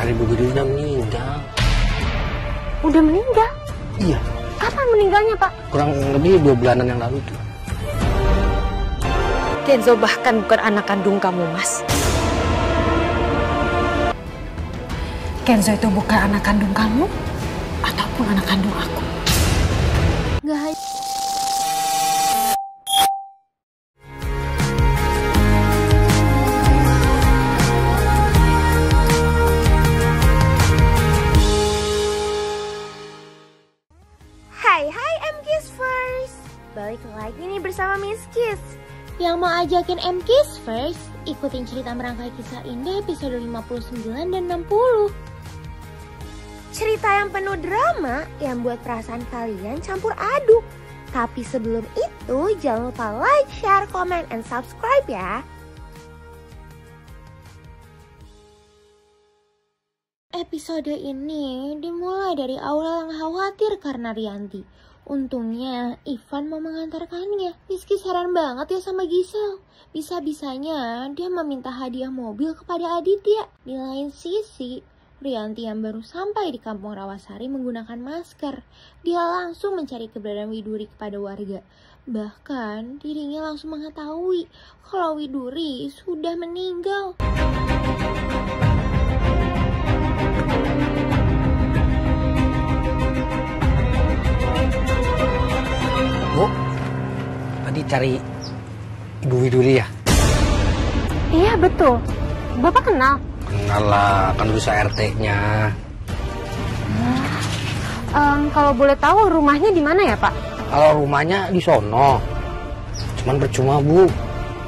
Karena Ibu Widuri udah meninggal. Udah meninggal? Iya. Kapan meninggalnya, Pak? Kurang lebih 2 bulanan yang lalu tuh. Kenzo bahkan bukan anak kandung kamu, Mas. Kenzo itu bukan anak kandung kamu ataupun anak kandung aku. Nggak. Hai M-Kiss First. Balik lagi nih bersama Miss Kiss. Yang mau ajakin M-Kiss First ikutin cerita merangkai kisah indah episode 59 dan 60. Cerita yang penuh drama yang buat perasaan kalian campur aduk. Tapi sebelum itu jangan lupa like, share, comment, and subscribe ya. Episode ini dimulai dari Aurel yang khawatir karena Rianti. Untungnya Ivan mau mengantarkannya. Rizky heran banget ya sama Gisel. Bisa-bisanya dia meminta hadiah mobil kepada Aditya. Di lain sisi, Rianti yang baru sampai di kampung Rawasari menggunakan masker. Dia langsung mencari keberadaan Widuri kepada warga. Bahkan dirinya langsung mengetahui kalau Widuri sudah meninggal. Bu, tadi cari Ibu Widuri ya? Iya, betul. Bapak kenal? Kenal lah, kan dulu saya RT-nya. Kalau boleh tahu rumahnya di mana ya, Pak? Kalau rumahnya di sono. Cuman percuma, Bu.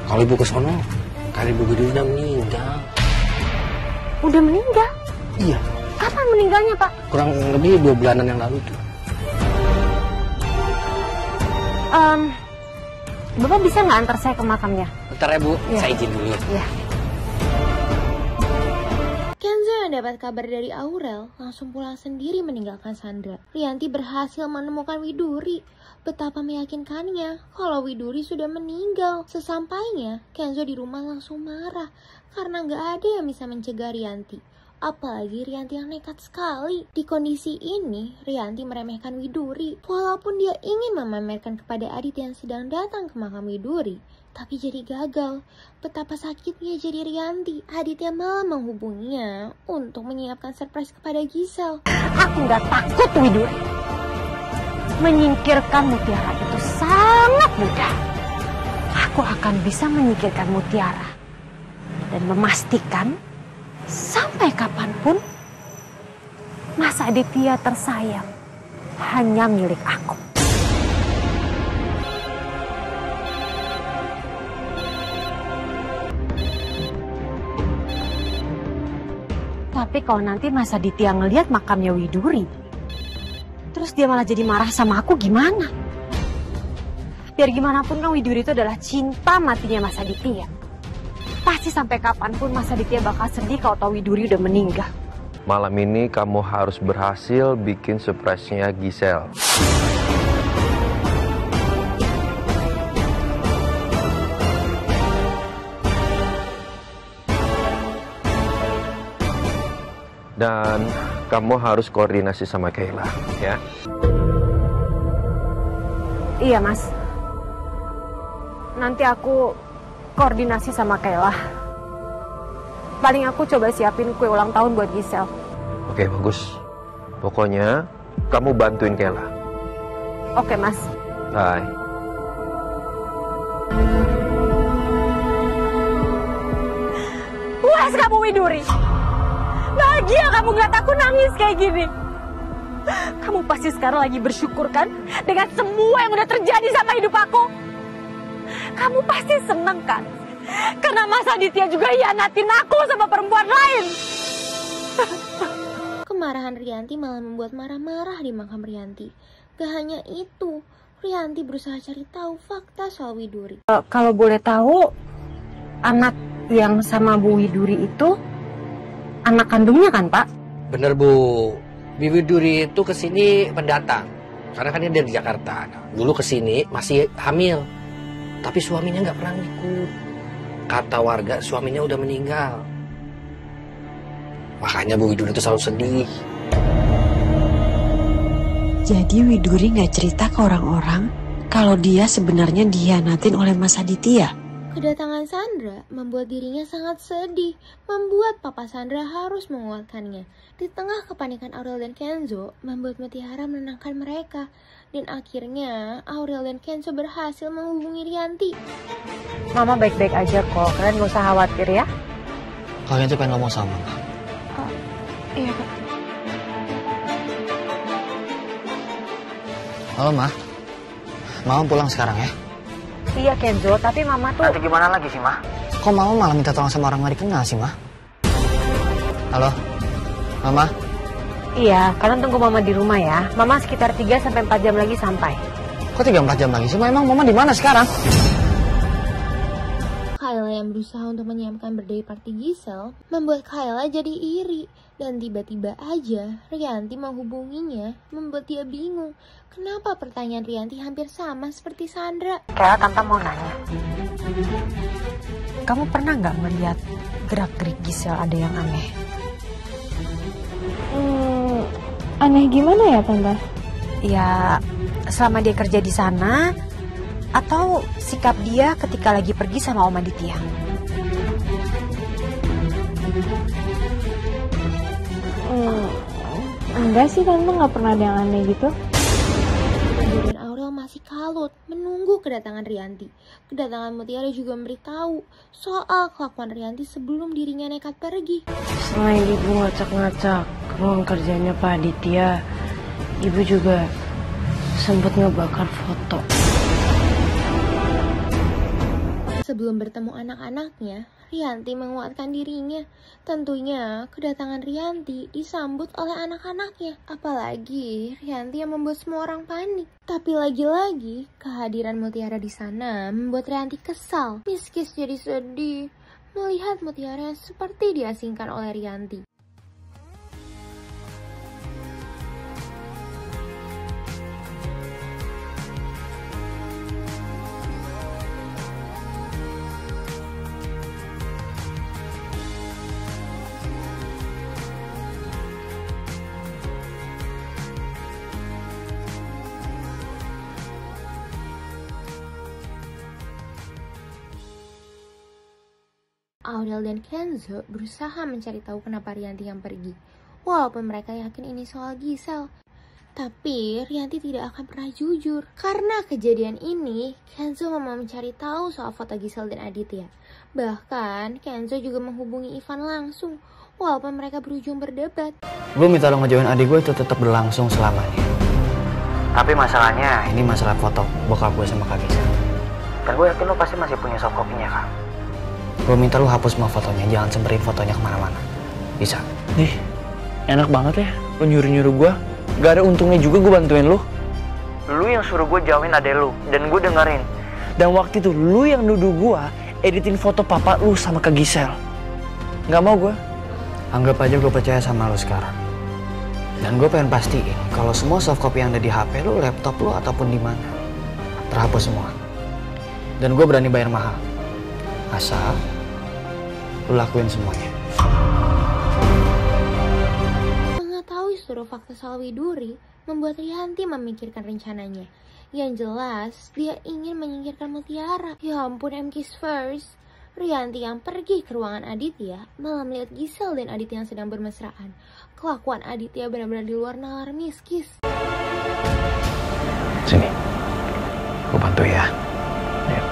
Kalau Ibu ke sono, karena Ibu Widuri udah meninggal. Udah meninggal? Iya. Kapan meninggalnya, Pak? Kurang lebih 2 bulanan yang lalu tuh. Bapak bisa nggak antar saya ke makamnya? Bentar ya, Bu. Ya. Saya izin dulu. Iya. Kenzo yang dapat kabar dari Aurel langsung pulang sendiri meninggalkan Sandra. Rianti berhasil menemukan Widuri. Betapa meyakinkannya kalau Widuri sudah meninggal. Sesampainya, Kenzo di rumah langsung marah karena nggak ada yang bisa mencegah Rianti. Apalagi Rianti yang nekat sekali. Di kondisi ini, Rianti meremehkan Widuri. Walaupun dia ingin memamerkan kepada Adit yang sedang datang ke makam Widuri, tapi jadi gagal. Betapa sakitnya jadi Rianti. Aditya malah menghubunginya untuk menyiapkan surprise kepada Gisel. Aku nggak takut, Widuri. Menyingkirkan Mutiara itu sangat mudah. Aku akan bisa menyingkirkan Mutiara dan memastikan sampai kapanpun Mas Aditya tersayang hanya milik aku. Tapi kalau nanti Mas Aditya ngelihat makamnya Widuri, terus dia malah jadi marah sama aku, gimana? Biar gimana pun kan Widuri itu adalah cinta matinya Mas Aditya. Pasti sampai kapanpun Mas Aditya bakal sedih kalau tahu Widuri udah meninggal. Malam ini kamu harus berhasil bikin surprise-nya Gisel. Dan kamu harus koordinasi sama Kayla, ya? Iya, Mas. Nanti aku koordinasi sama Kayla. Paling aku coba siapin kue ulang tahun buat Gisel. Oke, bagus. Pokoknya kamu bantuin Kayla. Oke, Mas. Bye. Puas kamu, Widuri. Bahagia kamu ngeliat aku nangis kayak gini. Kamu pasti sekarang lagi bersyukur kan dengan semua yang udah terjadi sama hidup aku. Kamu pasti seneng kan? Karena Mas Aditya juga hianatin aku sama perempuan lain. Kemarahan Rianti malah membuat marah-marah di makam Rianti. Gak hanya itu, Rianti berusaha cari tahu fakta soal Widuri. Kalau boleh tahu, anak yang sama Bu Widuri itu anak kandungnya kan, Pak? Bener, Bu. Ibu Widuri itu kesini pendatang. Karena kan dia dari Jakarta. Dulu kesini masih hamil. Tapi suaminya nggak pernah ngikut. Kata warga suaminya udah meninggal. Makanya Bu Widuri itu selalu sedih. Jadi Widuri nggak cerita ke orang-orang kalau dia sebenarnya dihianatin oleh Mas Aditya. Kedatangan Sandra membuat dirinya sangat sedih, membuat Papa Sandra harus menguatkannya. Di tengah kepanikan Aurel dan Kenzo, membuat Mutiara menenangkan mereka. Dan akhirnya Aurel dan Kenzo berhasil menghubungi Rianti. Mama baik-baik aja kok, kalian gak usah khawatir ya. Kalian tuh pengen ngomong sama Mama. Iya, Kak. Halo, Ma. Mama pulang sekarang ya? Iya Kenzo, tapi Mama tuh... Nanti gimana lagi sih, Ma? Kok Mama malah minta tolong sama orang gak dikenal sih, Ma? Halo? Mama? Iya, kalian tunggu Mama di rumah ya. Mama sekitar 3-4 jam lagi sampai. Kok 3-4 jam lagi sih? Ma, emang Mama di mana sekarang? Kayla yang berusaha untuk menyiapkan birthday party Gisel membuat Kayla jadi iri. Dan tiba-tiba aja Rianti menghubunginya, membuat dia bingung. Kenapa pertanyaan Rianti hampir sama seperti Sandra? Kayla, Tante mau nanya. Kamu pernah nggak melihat gerak-gerik Gisel ada yang aneh? Aneh gimana ya, Tante? Ya, selama dia kerja di sana, atau sikap dia ketika lagi pergi sama Om Aditya. Enggak sih, Tante, nggak pernah ada yang aneh gitu. Dan Aurel masih kalut menunggu kedatangan Rianti. Kedatangan Mutiara juga memberitahu soal kelakuan Rianti sebelum dirinya nekat pergi. Selain ibu ngacak-ngacak ruang kerjanya Pak Aditya, ibu juga sempat ngebakar foto. Sebelum bertemu anak-anaknya, Rianti menguatkan dirinya. Tentunya kedatangan Rianti disambut oleh anak-anaknya. Apalagi Rianti yang membuat semua orang panik. Tapi lagi-lagi kehadiran Mutiara di sana membuat Rianti kesal. Miskis jadi sedih melihat Mutiara yang seperti diasingkan oleh Rianti. Aurel dan Kenzo berusaha mencari tahu kenapa Rianti yang pergi. Walaupun mereka yakin ini soal Gisel. Tapi Rianti tidak akan pernah jujur. Karena kejadian ini, Kenzo mau mencari tahu soal foto Gisel dan Aditya. Bahkan Kenzo juga menghubungi Ivan langsung. Walaupun mereka berujung berdebat. Gue minta lo ngejauhin adik gue itu tetap berlangsung selamanya. Tapi masalahnya ini masalah foto bokap gue sama Kak Gisel. Dan gue yakin lo pasti masih punya soft copy-nya, Kak. Gue minta lu hapus semua fotonya, jangan semperin fotonya kemana-mana. Bisa? Nih, enak banget ya lu nyuruh-nyuruh gue. Gak ada untungnya juga gue bantuin lu. Lu yang suruh gue jauhin adek lu, dan gue dengerin. Dan waktu itu lu yang nuduh gue editin foto papa lu sama ke Gisel. Gak mau gue. Anggap aja gue percaya sama lu sekarang. Dan gue pengen pastiin kalau semua soft copy yang ada di HP lu, laptop lu, ataupun di mana terhapus semua. Dan gue berani bayar mahal. Asal lu lakuin semuanya. Mengetahui seluruh fakta soal Widuri membuat Rianti memikirkan rencananya. Yang jelas, dia ingin menyingkirkan Mutiara. Ya ampun, MK's first. Rianti yang pergi ke ruangan Aditya malah melihat Gisel dan Aditya yang sedang bermesraan. Kelakuan Aditya benar-benar di luar nalar, miskis. Sini, gue bantu ya. Ayo.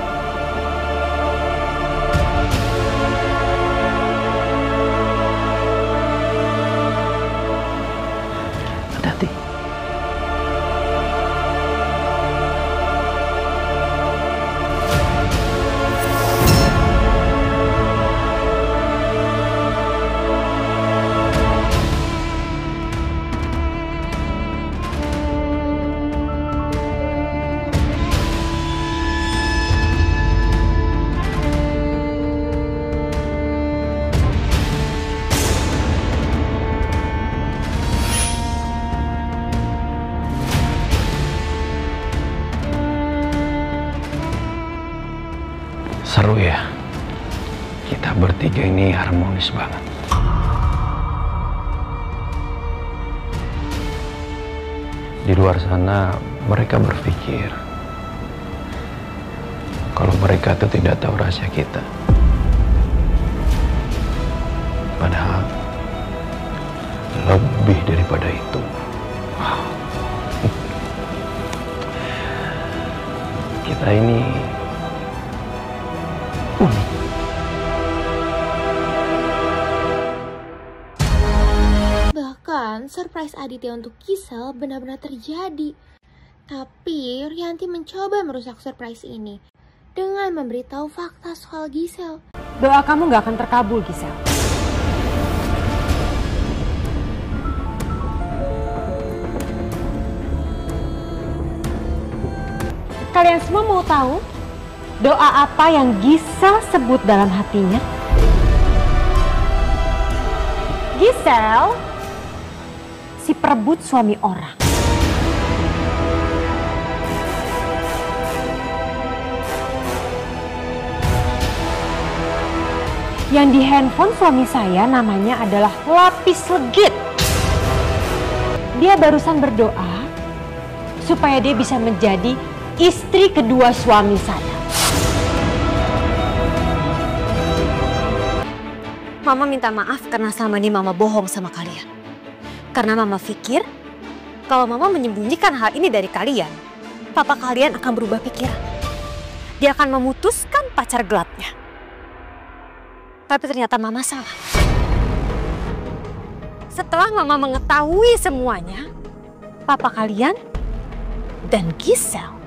Hati-hati. Seru ya, kita bertiga ini harmonis banget. Di luar sana mereka berpikir kalau mereka itu tidak tahu rahasia kita. Padahal lebih daripada itu. Kita ini unik. Bahkan surprise Aditya untuk Gisel benar-benar terjadi. Tapi Rianti mencoba merusak surprise ini dengan memberitahu fakta soal Gisel. Doa kamu gak akan terkabul, Gisel. Kalian semua mau tahu doa apa yang Gisel sebut dalam hatinya? Gisel, si perebut suami orang. Yang di handphone suami saya namanya adalah Lapis Legit. Dia barusan berdoa supaya dia bisa menjadi istri kedua suami saya. Mama minta maaf karena selama ini Mama bohong sama kalian. Karena Mama pikir kalau Mama menyembunyikan hal ini dari kalian, papa kalian akan berubah pikiran. Dia akan memutuskan pacar gelapnya. Tapi ternyata Mama salah. Setelah Mama mengetahui semuanya, papa kalian dan Gisel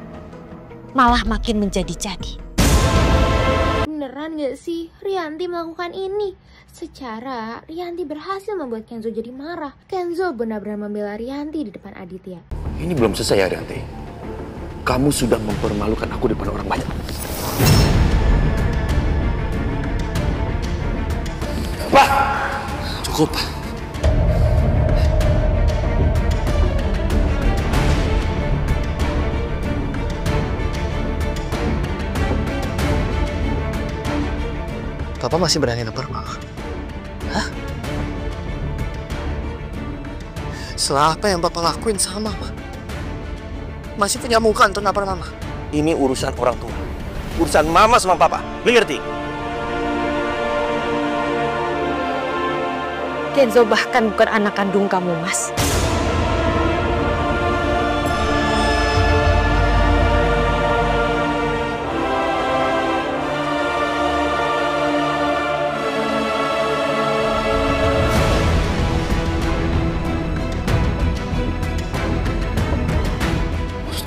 malah makin menjadi-jadi. Beneran gak sih Rianti melakukan ini? Secara Rianti berhasil membuat Kenzo jadi marah. Kenzo benar-benar membela Rianti di depan Aditya. Ini belum selesai ya, Rianti. Kamu sudah mempermalukan aku di depan orang banyak. Pak! Cukup, Pak. Papa masih berani nampar Mama? Hah? Setelah apa yang Papa lakuin sama Mama? Masih punya muka untuk nampar Mama? Ini urusan orang tua. Urusan Mama sama Papa. Mengerti? Kenzo bahkan bukan anak kandung kamu, Mas.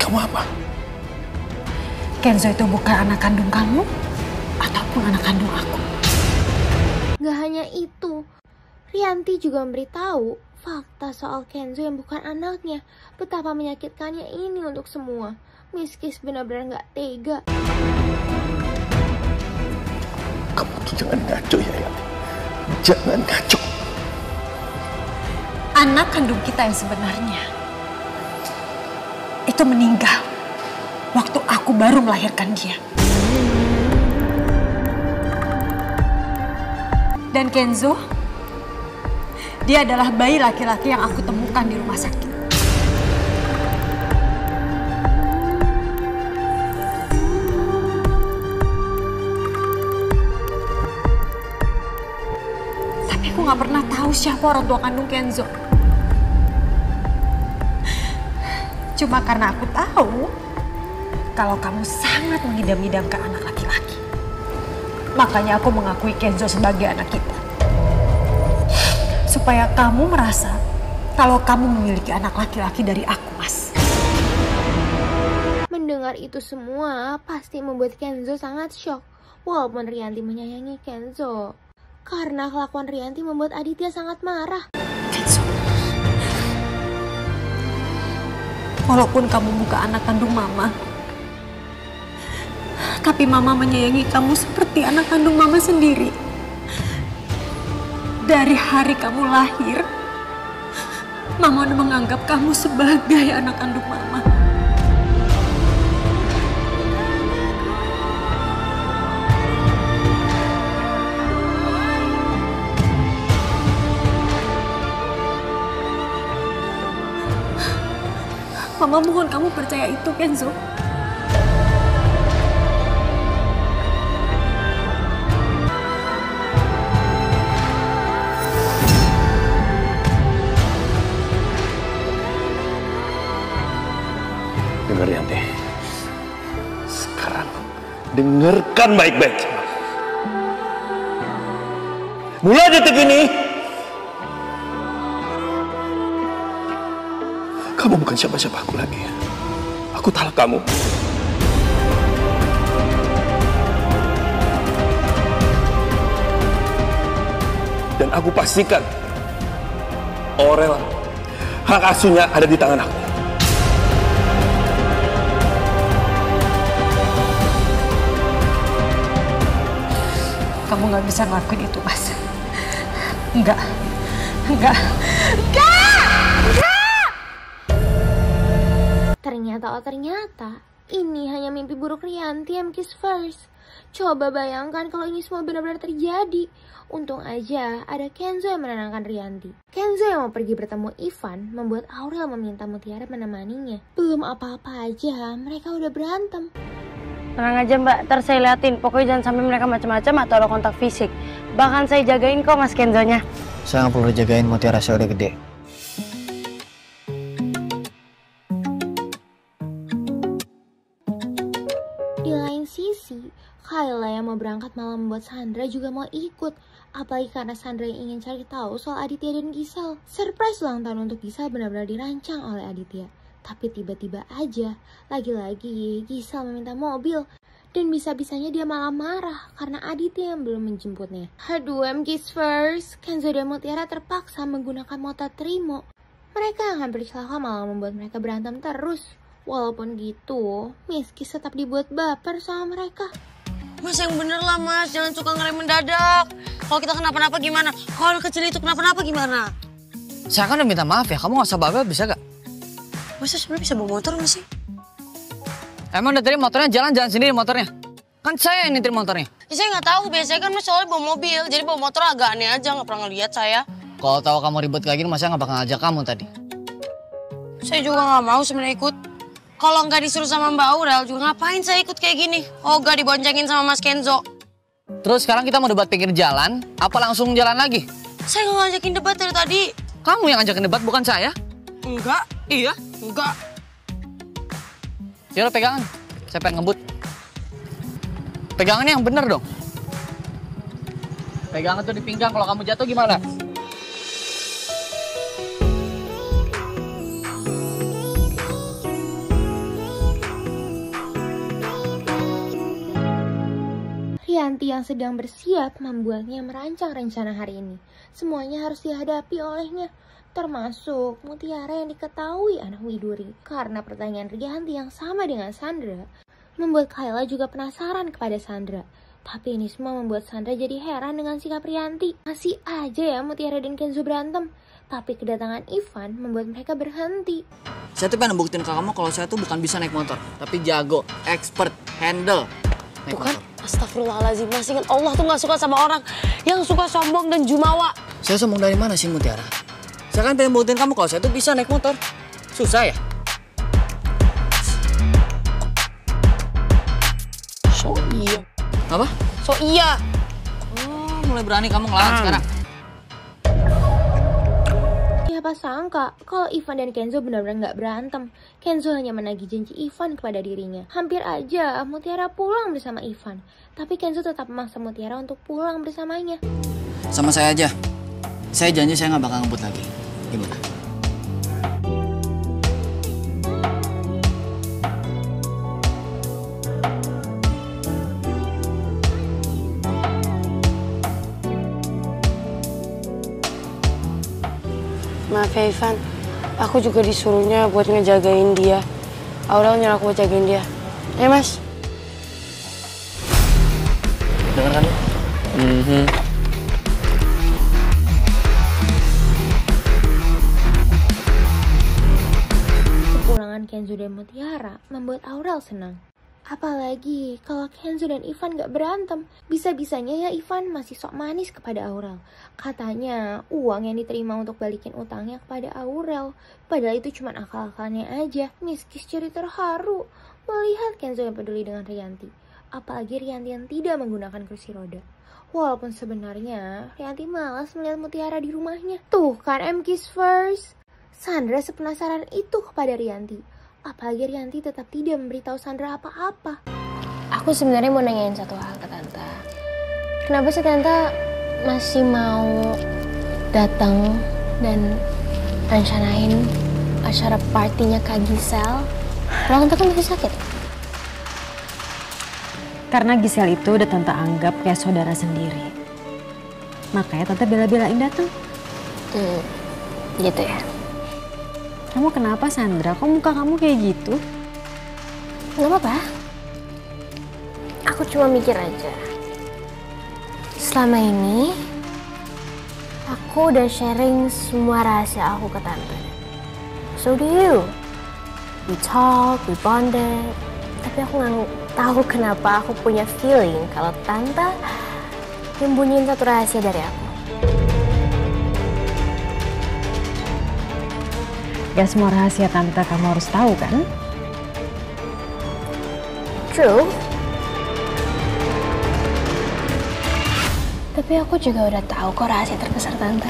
Kamu apa? Kenzo itu bukan anak kandung kamu ataupun anak kandung aku. Gak hanya itu, Rianti juga memberitahu fakta soal Kenzo yang bukan anaknya. Betapa menyakitkannya ini untuk semua. Miss Kiss benar-benar gak tega. Kamu tuh jangan ngaco ya, Rianti. Jangan ngaco. Anak kandung kita yang sebenarnya itu meninggal waktu aku baru melahirkan dia. Dan Kenzo, dia adalah bayi laki-laki yang aku temukan di rumah sakit. Tapi aku gak pernah tahu siapa orang tua kandung Kenzo. Cuma karena aku tahu kalau kamu sangat mengidam-idamkan anak laki-laki. Makanya aku mengakui Kenzo sebagai anak kita. Supaya kamu merasa kalau kamu memiliki anak laki-laki dari aku, Mas. Mendengar itu semua pasti membuat Kenzo sangat shock. Walaupun Rianti menyayangi Kenzo. Karena kelakuan Rianti membuat Aditya sangat marah. Kenzo, walaupun kamu bukan anak kandung Mama, tapi Mama menyayangi kamu seperti anak kandung Mama sendiri. Dari hari kamu lahir, Mama udah menganggap kamu sebagai anak kandung Mama. Mama mohon kamu percaya itu, Kenzo. Dengar Yanti. Sekarang dengarkan baik-baik. Mulai detik ini, kamu bukan siapa-siapa aku lagi. Aku talak kamu. Dan aku pastikan Aurel, hak asuhnya ada di tangan aku. Kamu nggak bisa ngelakuin itu, Mas. Enggak. Ternyata ini hanya mimpi buruk Rianti yang kiss first. Coba bayangkan kalau ini semua benar-benar terjadi. Untung aja ada Kenzo yang menenangkan Rianti. Kenzo yang mau pergi bertemu Ivan membuat Aurel meminta Mutiara menemaninya. Belum apa-apa aja mereka udah berantem. Tenang aja Mbak, ntar saya liatin. Pokoknya jangan sampai mereka macam-macam atau ada kontak fisik. Bahkan saya jagain kok Mas Kenzonya. Saya nggak perlu jagain, Mutiara saya udah gede. Di lain sisi, Kayla yang mau berangkat malah membuat Sandra juga mau ikut. Apalagi karena Sandra yang ingin cari tahu soal Aditya dan Gisel. Surprise ulang tahun untuk Gisel benar-benar dirancang oleh Aditya. Tapi tiba-tiba aja, lagi-lagi Gisel meminta mobil. Dan bisa-bisanya dia malah marah karena Aditya yang belum menjemputnya. Aduh, kiss first. Kenzo dan Mutiara terpaksa menggunakan motor Trimo. Mereka yang hampir celaka malah membuat mereka berantem terus. Walaupun gitu, Miss Kiss tetap dibuat baper sama mereka. Mas yang bener lah Mas, jangan suka ngerem mendadak. Kalau kita kenapa-napa gimana? Kalau kecil itu kenapa-napa gimana? Saya kan udah minta maaf ya, kamu gak usah bawa bisa gak? Masa sebenarnya bisa bawa motor gak sih? Emang dari tadi motornya jalan sendiri motornya? Kan saya yang nyetir motornya. Ya, saya nggak tahu, biasanya kan Mas soalnya bawa mobil. Jadi bawa motor agak aneh aja, nggak pernah ngeliat saya. Kalau tahu kamu ribut kayak gini, Mas saya nggak bakal ngajak kamu tadi. Saya juga nggak mau sebenarnya ikut. Kalau nggak disuruh sama Mbak Aurel, juga ngapain saya ikut kayak gini? Oh, nggak diboncengin sama Mas Kenzo. Terus sekarang kita mau debat pinggir jalan, apa langsung jalan lagi? Saya nggak ngajakin debat dari tadi. Kamu yang ngajakin debat, bukan saya. Enggak, iya, enggak. Yaudah pegangan, saya pengen ngebut. Pegangannya yang bener dong. Pegangan tuh di pinggang, kalau kamu jatuh gimana? Rianti yang sedang bersiap membuatnya merancang rencana hari ini. Semuanya harus dihadapi olehnya, termasuk Mutiara yang diketahui anak Widuri. Karena pertanyaan Rianti yang sama dengan Sandra, membuat Kayla juga penasaran kepada Sandra. Tapi ini semua membuat Sandra jadi heran dengan sikap Rianti. Masih aja ya Mutiara dan Kenzo berantem. Tapi kedatangan Ivan membuat mereka berhenti. Saya tuh pengen buktiin ke kamu kalau saya tuh bukan bisa naik motor, tapi jago, expert, handle. Tuh kan, astagfirullahaladzim, Mas ingat Allah tuh gak suka sama orang yang suka sombong dan jumawa. Saya sombong dari mana sih Mutiara? Saya kan pengen buktiin kamu kalau saya tuh bisa naik motor. Susah ya? So iya. Apa? So iya. Oh, mulai berani kamu ngelawan sekarang. Siapa sangka kalau Ivan dan Kenzo benar-benar gak berantem. Kenzo hanya menagih janji Ivan kepada dirinya. Hampir aja Mutiara pulang bersama Ivan. Tapi Kenzo tetap memaksa Mutiara untuk pulang bersamanya. Sama saya aja. Saya janji saya nggak bakal ngebut lagi. Gimana? Maaf ya Ivan, aku juga disuruhnya buat ngejagain dia. Aurel nyuruh aku buat jagain dia. Ya Mas? Dengar kan? Kepulangan Kenzo dan Mutiara membuat Aurel senang. Apalagi kalau Kenzo dan Ivan gak berantem. Bisa-bisanya ya Ivan masih sok manis kepada Aurel. Katanya uang yang diterima untuk balikin utangnya kepada Aurel. Padahal itu cuma akal-akalnya aja. Miss Kiss jadi terharu melihat Kenzo yang peduli dengan Rianti. Apalagi Rianti yang tidak menggunakan kursi roda. Walaupun sebenarnya Rianti malas melihat Mutiara di rumahnya. Tuh kan M-Kiss first. Sandra sepenasaran itu kepada Rianti. Apalagi Rianti tetap tidak memberitahu Sandra apa-apa. Aku sebenarnya mau nanyain satu hal ke Tante. Kenapa sih Tante masih mau datang dan rencanain acara partinya Kak Gisel? Tante kan masih sakit. Karena Gisel itu udah Tante anggap kayak saudara sendiri. Makanya Tante bela-belain datang. Gitu ya. Kamu kenapa Sandra? Kok muka kamu kayak gitu? Gak apa-apa. Aku cuma mikir aja. Selama ini aku udah sharing semua rahasia aku ke Tante. So do you. We talk, we bonded. Tapi aku gak tahu kenapa aku punya feeling kalau Tante nyembunyiin satu rahasia dari aku. Gak semua rahasia Tante kamu harus tahu kan? True. Tapi aku juga udah tahu kok rahasia terbesar Tante.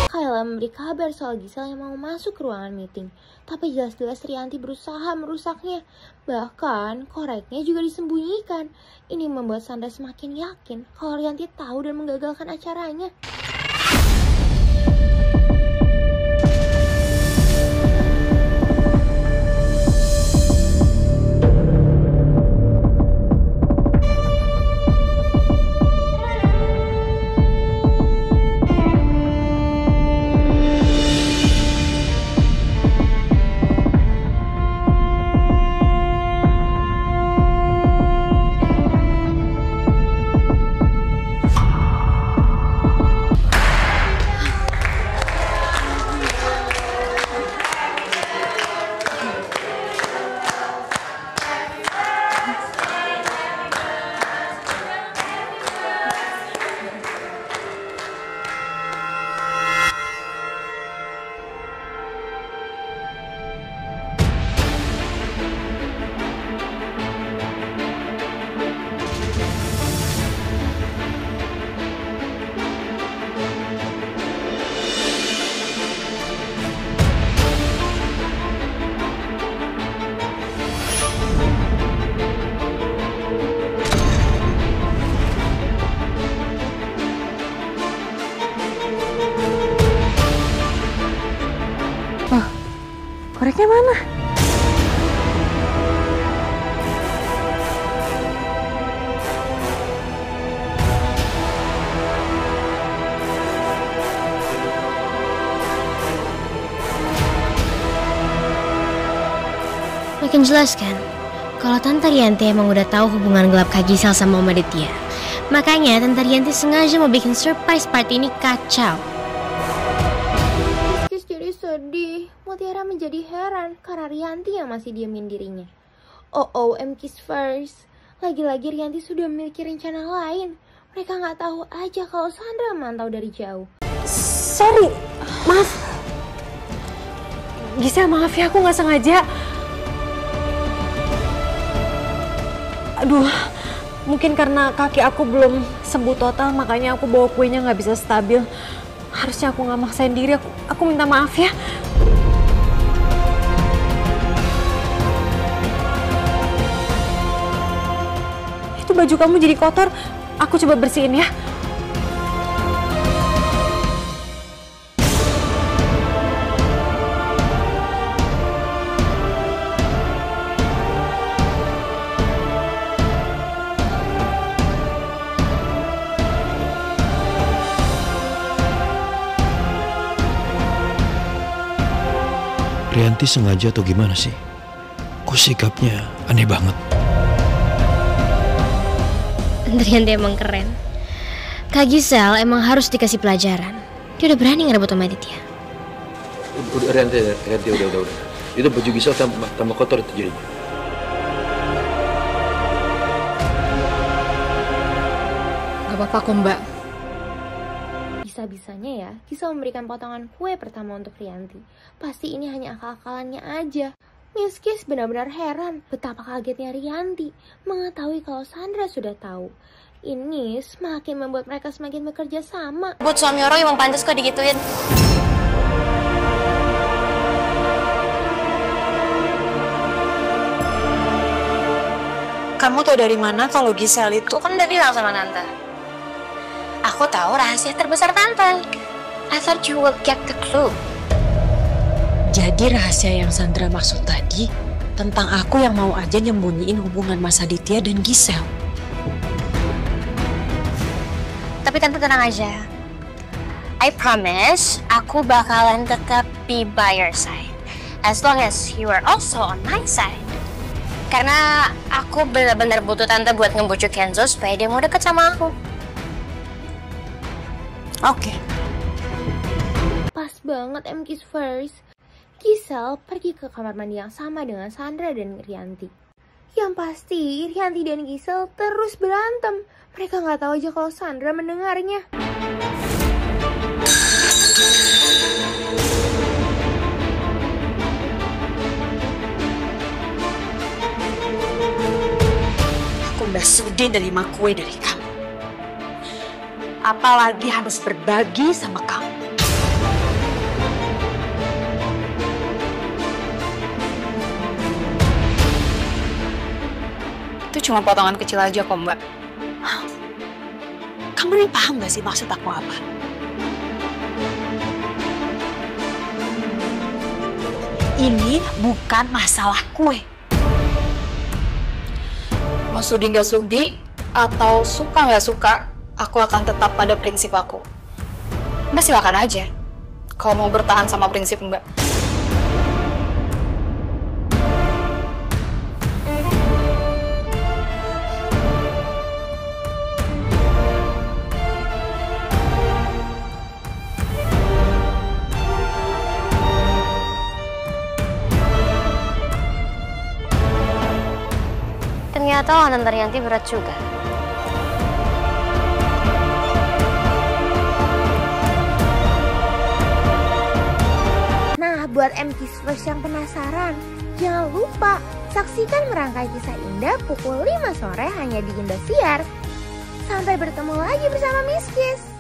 Kayla memberi kabar soal Gisel yang mau masuk ke ruangan meeting. Tapi jelas-jelas Rianti berusaha merusaknya. Bahkan koreknya juga disembunyikan. Ini membuat Sandra semakin yakin kalau Rianti tahu dan menggagalkan acaranya. Koreknya mana? Makin jelas kan, kalau Tante Rianti emang udah tahu hubungan gelap Kak Gisel sama Om Aditya. Makanya Tante Rianti sengaja mau bikin surprise party ini kacau. Miss jadi sedih. Mutiara menjadi heran karena Rianti yang masih diemin dirinya. Oh, M-Kiss first. Lagi-lagi Rianti sudah memiliki rencana lain. Mereka nggak tahu aja kalau Sandra memantau dari jauh. Sorry, maaf. Gisel, maaf ya, aku nggak sengaja. Aduh, mungkin karena kaki aku belum sembuh total, makanya aku bawa kuenya nggak bisa stabil. Harusnya aku nggak maksain diri, aku minta maaf ya. Itu baju kamu jadi kotor, aku coba bersihin ya. Rianti sengaja atau gimana sih? Kok sikapnya aneh banget? Rianti emang keren. Kak Gisel emang harus dikasih pelajaran. Dia udah berani ngerebut sama Aditya. Udah, Rianti, udah. Itu baju Gisel tambah kotor itu jadinya. Gak apa-apa kok Mbak. Bisa-bisanya ya, Gisel memberikan potongan kue pertama untuk Rianti. Pasti ini hanya akal-akalannya aja. Miss Kiss benar-benar heran betapa kagetnya Rianti mengetahui kalau Sandra sudah tahu. Ini semakin membuat mereka semakin bekerja sama. Buat suami orang emang pantas kok digituin. Kamu tahu dari mana kalau Gisel itu? Kan udah bilang sama Tante. Aku tahu rahasia terbesar Tante. I thought you would get the clue. Jadi rahasia yang Sandra maksud tadi tentang aku yang mau aja nyembunyiin hubungan Mas Aditya dan Gisel. Tapi Tante tenang aja. I promise aku bakalan tetap be by your side. As long as you are also on my side. Karena aku benar-benar butuh Tante buat ngebujuk Kenzo supaya dia mau deket sama aku. Oke. Pas banget Kiss first. Gisel pergi ke kamar mandi yang sama dengan Sandra dan Rianti. Yang pasti Rianti dan Gisel terus berantem. Mereka nggak tahu aja kalau Sandra mendengarnya. Aku udah sudi nerima kue dari kamu. Apalagi harus berbagi sama kamu. Itu cuma potongan kecil aja kok Mbak. Kamu ini paham gak sih maksud aku apa? Ini bukan masalah kue. Mau sudi gak sudi atau suka gak suka, aku akan tetap pada prinsip aku. Mbak silakan aja kalau mau bertahan sama prinsip Mbak. Ternyata lawan Rianti berat juga. Nah, buat Kiss First yang penasaran, jangan lupa saksikan merangkai kisah indah pukul 5 sore hanya di Indosiar. Sampai bertemu lagi bersama Miss Kiss.